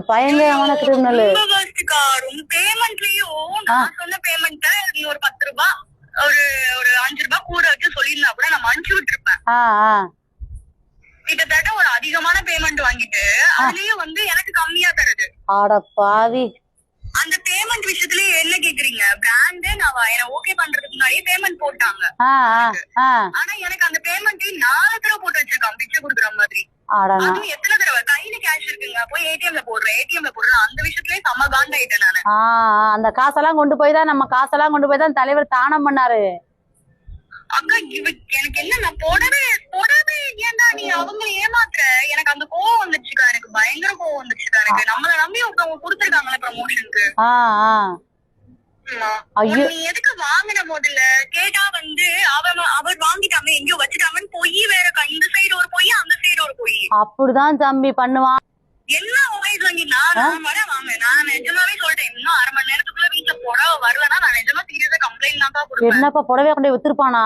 பயங்கரமான கிரிமினல். ரொம்ப பேமெண்ட்லயும் நான் சொன்ன பேமெண்ட் ஒரு 10 ரூபாய் ஒரு ஒரு 5 ரூபாய் கூட வச்சு சொல்லிருந்தா கூட நான் அனுப்பிச்சு விட்டுருப்பேன். கிட்டத்தட்ட ஒரு அதிகமான பேமெண்ட் வாங்கிட்டு அதுலயும் எனக்கு கம்மியா தருது. ஆட பாவி. அந்த பேமெண்ட் விஷயத்துலயே என்ன கேக்குறீங்க? பிராண்ட் நான் என்ன ஓகே பண்றதுக்கு முன்னாடியே பேமெண்ட் போட்டாங்க. ஆனா எனக்கு அந்த பேமெண்ட் 4 தடவை போட்டு வச்சிருக்கான் பிச்சை குடுக்குற மாதிரி. அதுவும் எத்தனை தடவை கையில கேஷ் இருக்குங்க போய் ஏடிஎம்ல போடுறேன் அந்த விஷயத்துலயே செம்ம காண்டாயிட்டேன் நானு. அந்த காசெல்லாம் கொண்டு போய் தான் தலைவர் தானம் பண்ணாரு. அக்கா எனக்கு என்ன நான் போடவே ஏன்டா நீ அவங்க ஏமாத்துற? எனக்கு அந்த கோவம் வந்துச்சுக்கா. எனக்கு பயங்கர கோவம் வந்துச்சுக்கா. எனக்கு நம்மள நம்பி ஒருத்தவங்க குடுத்துருக்காங்களே ப்ரமோஷனுக்கு. நீ எதுக்கு வாங்கின முதல்ல கேட்டா அவர் வாங்கிட்டாங்க எங்கயோ வச்சுட்டாங்கன்னு பொய் வேற. இந்த சைடு ஒரு பொய் அந்த சைடு ஒரு பொய். அப்படிதான் தம்பி பண்ணுவான். என்ன வாய்ஸ் வாங்கி நான் வாங்க நான் நிஜமாவே சொல்றேன். இன்னும் 1/2 மணி நேரத்துக்குள்ள வீட்டுல புடவை வரலன்னா நான் நிஜமா சீரியஸா கம்ப்ளைண்ட் தான் கொடுப்பேன். என்னப்பா புடவை கொண்டு வித்துருப்பானா?